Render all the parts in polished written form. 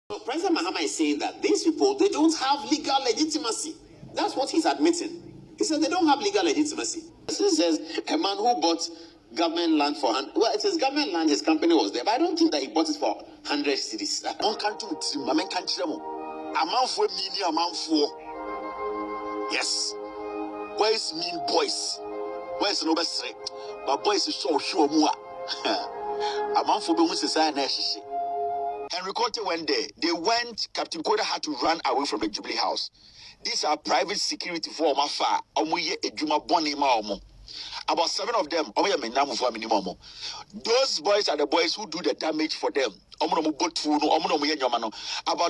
So President Mahama is saying that these people, they don't have legal legitimacy. That's what he's admitting. He said they don't have legal legitimacy. He says a man who bought government land for well, it is government land, his company was there, but I don't think that he bought it for 100 cities. Yes. Boys mean boys. Boys no best. But boys is so sure more. A man for being society. Henry Cote went there. They went, Captain Koda had to run away from the Jubilee house. These are private security for my far. About 7 of them, those boys are the boys who do the damage for them. About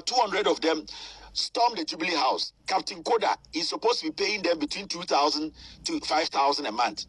200 of them stormed the Jubilee house. Captain Koda is supposed to be paying them between 2,000 to 5,000 a month.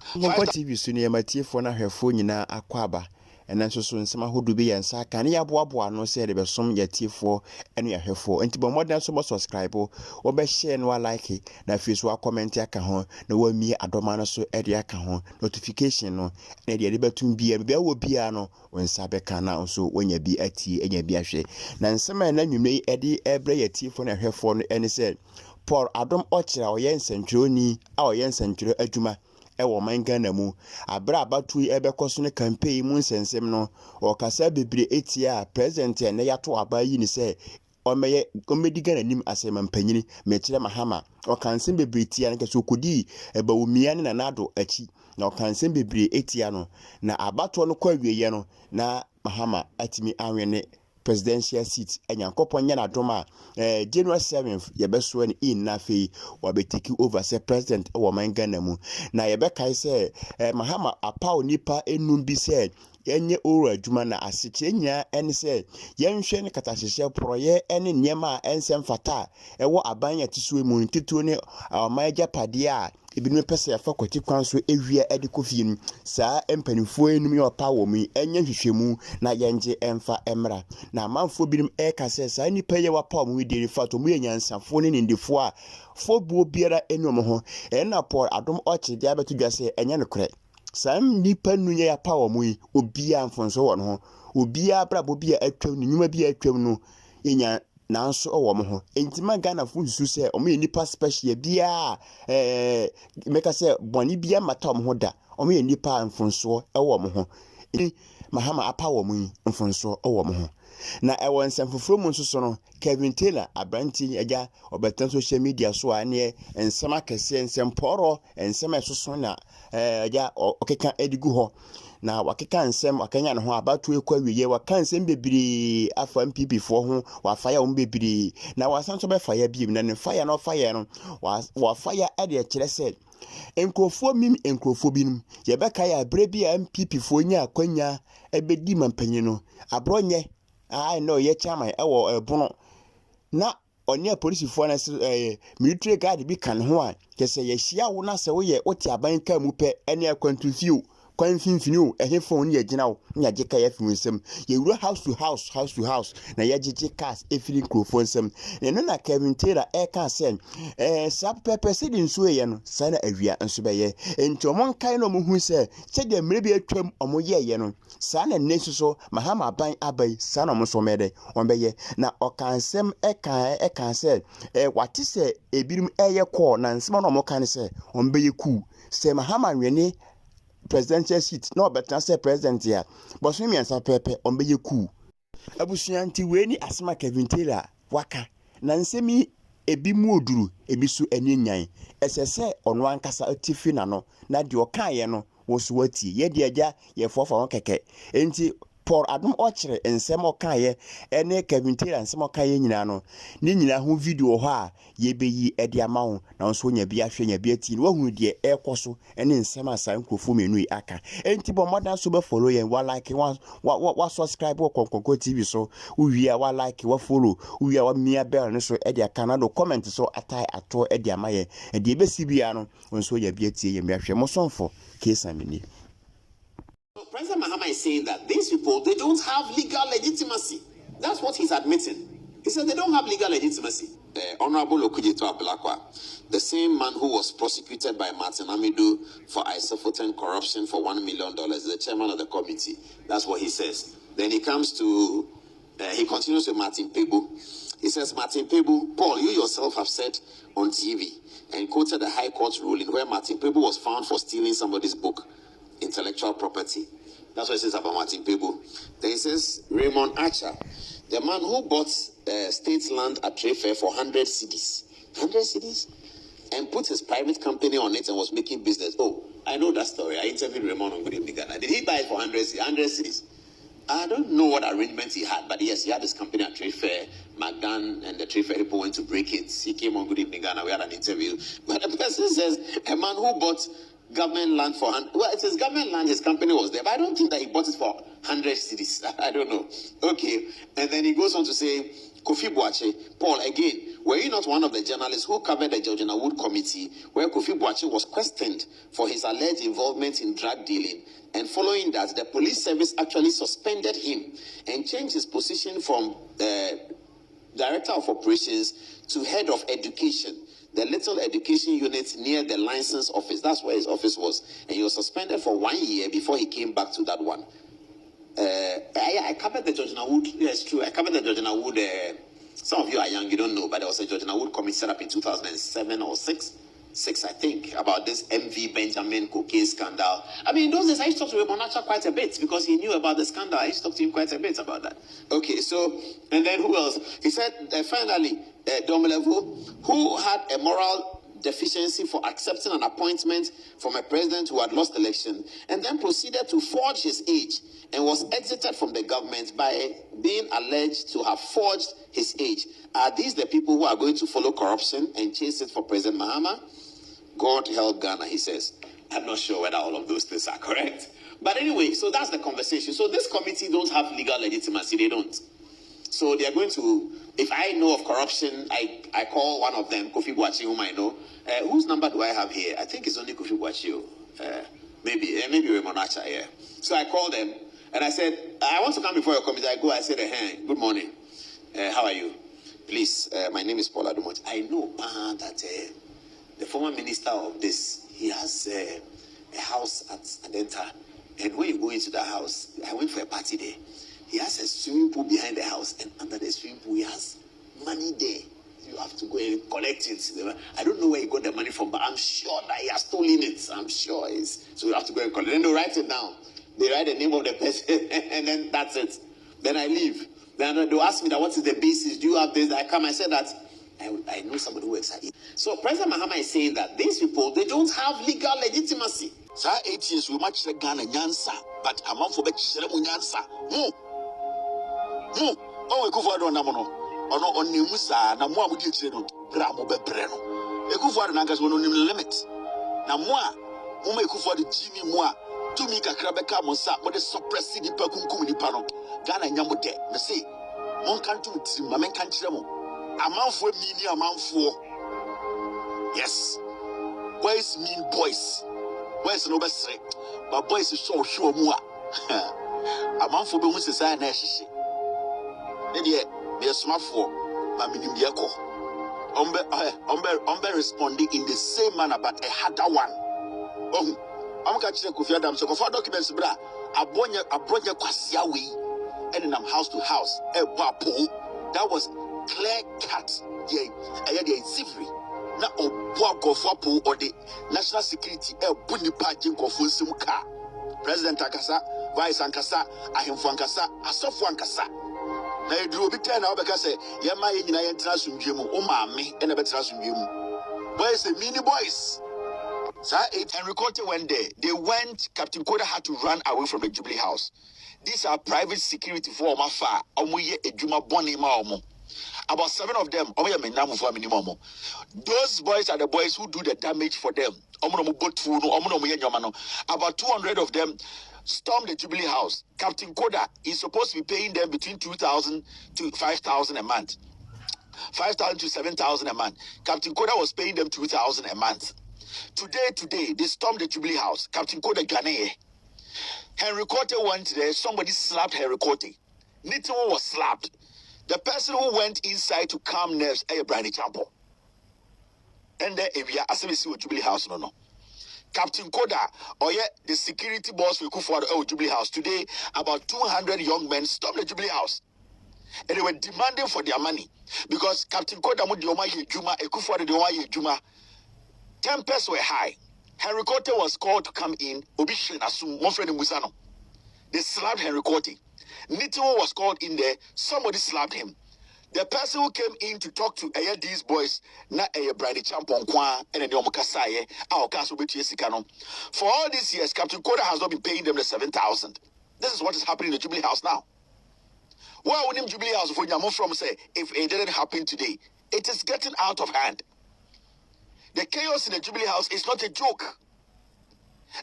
TV Sunia Matia for her phone in Aquaba. And then so soon some who do be and sack and yaboa no say there some yet for any of her for. And to be more than so much subscribe or be share no like it. Now if you so comment yakahon, no one me Adomana so ediakahon notification no and the between be a will be ano when Sabekana so when you be at tea and you be a share. Now some and then you may Eddie every a tea for her phone and he said, Paul Adom Okyere our yen century our yen century ejuma. Ewo mangana mu abra abatu ebekɔso ne campaign mu nsensem no ɔkasa bebre etia president na yato abayi ni sɛ ɔmɛyɛ komediga nanim asɛm mpanyini mekyerɛ Mahama ɔkansem bebre etia ne kɛso kodi ebawumia ne nanado achi na ɔkansem bebre etia no na abato no kwa wieye no na Mahama atimi anwene presidential seat enyankopon nya na doma January 7th yebeso ni in na fei wabetiki over say president wo mangana mu na yebekai say Mahama apa onipa enum bi say yenye oro adwuma na aseche nya ene say yenhwe ne katahyehyɛ proye ene nyema ensem fata ewo aban ya tisuo mu ntituo ne amaja pade a ebinu pese ya fakoti kwanso ewia edikofie saa empanifo enum yo pa wo mu enye hwehwemu na yenje emfa emra na amanfo binim eka se saa nipa ye wapa wo mu diri fato mu yenyansafo ne ndifo a fobuo biara enum ho na Paul Adom Okyere dia betu dwa se enye nokre sam nipa nunye ya pa wo mu obia mfonso wo no ho obia brabo bia atwam ne nyuma bia atwam no enya nanso owo mo ho entima Ghana fu su se o me nipa special bia meka se boni bia mata mo ho da o me nipa mfonso ewo mo ho Mahama apa wo mu mfonso owo mo ho na ewo nsɛmfoforo mu nso no Kelvin abranti agya obetan social media so ane nsɛm akɛse nsɛmporo nsɛm ɛsoso na agya okeka edigu ho na wakeka nsɛm akanya ne ho abatu ekwa wiye waka nsɛm bebre afa MPP fo ho wafaya wo bebre na wasanso be faya biem na ne faya no faya no wafaya ade kyerɛ sɛ enkrofo mim enkrofo binum yebeka ya brebi MPP fo nya akwanya ebedi mampanyi no abronye I know ye chairman ewo bono na onye police fo na military guard bi kan ho a kese ye hia wo na se wo ye oti aban ka mu pe ene akwantufiu kwan finfini o ehefo ne yagina wo nya geka ya finsem ye wura house to house na ye gege cars efiri krofo nsem ne na Kelvin e ka sen sap pepe sidi nso ye no sa na awia nso be ye enti omon kan no mo hu se chede mre bi atwam omo ye no sa na ne so Mahama ban abai sa na mo so mede on be ye na okansem e kan se wati se ebirum eye call na nsema no mo kan se on be ye ku se Mahama nwene presidential seat no better say president here but so me ansa pepe on be ku abusuanti we ni asema Kelvin waka na nsemi ebi mu oduru ebi so anyenyan esese ono ankasa atifi na no na de okaye no wo so wati ye de agya ye fofa won keke enti Paul Adom Okyere ensem okaye ene Kelvin ensem okaye nyina no ni nyina ho video ho a ye beyi ede amawo na nso nya bi ahwe nya bi ati wo hu de ekoso ene nsem asan krofo menu aka enti bo modan so be follow yen wa like wa subscribe wo konkonko TV so uwi a wa like wa follow uwi a wa mia bell ne so ede aka na do comment so atai ato ede amaye ede e be sibia no nso nya bi ati ye mi ahwe mo sonfo kesa mini. So President Mahama is saying that these people, they don't have legal legitimacy. That's what he's admitting. He said they don't have legal legitimacy. The Honorable Okyere, the same man who was prosecuted by Martin Amidu for isophoten corruption for $1 million, the chairman of the committee. That's what he says. Then he comes to He continues with Martin Pebu. He says, Martin Pebu, Paul, you yourself have said on TV and quoted the High Court ruling where Martin Pebu was found for stealing somebody's book, intellectual property. That's what it says about Martin Pebu. Then he says, Raymond Archer, the man who bought state land at trade fair for 100 cedis. 100 cedis? And put his private company on it and was making business. Oh, I know that story. I interviewed Raymond on Good Evening Ghana. Did he buy it for 100 cedis? I don't know what arrangement he had, but yes, he had his company at trade fair. McDan and the trade fair people went to break it. He came on Good Evening Ghana. We had an interview. But the person says, a man who bought government land for, well, it is government land, his company was there, but I don't think that he bought it for 100 cedis. I don't know. Okay. And then he goes on to say, Kofi Boache, Paul, again, were you not one of the journalists who covered the Georgiana Wood Committee where Kofi Boache was questioned for his alleged involvement in drug dealing? And following that, the police service actually suspended him and changed his position from Director of Operations to Head of Education, the little education unit near the license office. That's where his office was. And he was suspended for 1 year before he came back to that one. I covered the Georgiana Wood. Yes, true. I covered the Georgiana Wood. Some of you are young, you don't know, but there was a Georgiana Wood committee set up in 2007 or 6, I think, about this MV Benjamin cocaine scandal. I mean, in those days, I used to talk to Raymond Archer quite a bit because he knew about the scandal. I used to talk to him quite a bit about that. Okay, so, and then who else? He said, finally, Domelevu, who had a moral deficiency for accepting an appointment from a president who had lost election, and then proceeded to forge his age and was exited from the government by being alleged to have forged his age. Are these the people who are going to follow corruption and chase it for President Mahama? God help Ghana, he says. I'm not sure whether all of those things are correct. But anyway, so that's the conversation. So this committee don't have legal legitimacy. They don't. So they are going to, if I know of corruption, I call one of them, Kofi Boache, whom I know. Whose number do I have here? I think it's only Kofi Boache. Maybe Raymond Archer, yeah. So I called them and I said, I want to come before your committee. I go, I said, hey, good morning. How are you? Please, my name is Paul Adom. I know that the former minister of this, he has a house at Adenta. And when you go into the house, I went for a party there. He has a swimming pool behind the house, and under the swimming pool, he has money there. You have to go and collect it. I don't know where he got the money from, but I'm sure that he has stolen it. I'm sure it's. So you have to go and collect it. Then they write it down. They write the name of the person, and then that's it. Then I leave. Then they'll ask me that, what is the basis? Do you have this? I come. I said that I know somebody who works at it. So President Mahama is saying that these people, they don't have legal legitimacy. So 8 years we match the Ghana Nyansa, but a month for Nyansa. Oh, we go for Namono. On Nimusa, Namua would get Bramo Bebreno. A go for the Nagas will no limit. Namua, who may go for the Jimmy Moa, to make a Krabeka Monsa, but the suppressing the Pakum Nipano, Ghana Yamude, the say, Moncantu, Maman Cantremo, a month for me, a month for. Yes, boys mean boys. Where's no best? But boys is so sure more. A month for the society. And yet, be a smart for Mammy Yako. Umbe responding in the same manner, but a harder one. Oh, I'm catching Kofi Adam. So, for documents, bra, a bronya Kwasiawi, and in house to house, a wapo. That was clear cut. Yeah, Sivri. Na Obo Gofapo or the national security, a bunny pajin Kofu car. President Akasa, Vice Ankasa, Ahimfu Ankasa, Asofu Ankasa. Na edru obi tell na obeka say ye ma ye nyina ye ntra sumdwemu o ma me e na betra sumdwemu boys say mini boys sir. And recorded when they went, Captain Koda had to run away from the Jubilee house. These are private security for Omafa omoye edwuma boni ma omo. About 7 of them omoye menamu for minimum. Those boys are the boys who do the damage for them. About 200 of them stormed the Jubilee house. Captain Koda is supposed to be paying them between 2,000 to 5,000 a month. 5,000 to 7,000 a month. Captain Koda was paying them 2,000 a month. Today, they stormed the Jubilee house. Captain Koda Ghanaian. Henry Cote went there. Somebody slapped Henry Cote. Nitimo was slapped. The person who went inside to calm nerves, Brian Champo. And there, if you are asking me to Jubilee house, no. Captain Koda, or yet the security boss will go for the Jubilee house. Today, about 200 young men stormed the Jubilee house. And they were demanding for their money. Because Captain Kodamu de Omaye Juma, Ekufuor de Omaye Juma, tempers were high. Henry Cote was called to come in. Obishin Asum, one friend in Musano. They slapped Henry Cote. Nitimo was called in there. Somebody slapped him. The person who came in to talk to these boys, na Brady Champon Kwan and the Omokasaye, our castle with Yesikano. For all these years, Captain Koda has not been paying them the 7,000. This is what is happening in the Jubilee House now. Why would him Jubilee House for Yamu from say if it didn't happen today? It is getting out of hand. The chaos in the Jubilee House is not a joke.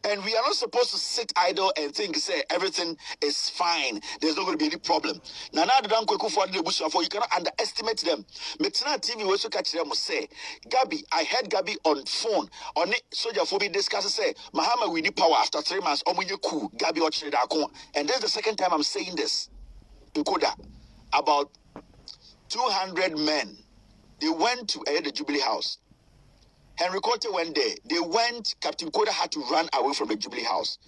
And we are not supposed to sit idle and think, say, everything is fine. There's not going to be any problem. Now, you cannot underestimate them. Metina TV also catch them say, Gabi, I heard Gabi on phone, on it, soldier for me discuss, say, Mahama, we need power after 3 months. Cool, Gabi, and this is the second time I'm saying this. In Koda, about 200 men, they went to the Jubilee House. Henry Cote went there. They went, Captain Koda had to run away from the Jubilee House.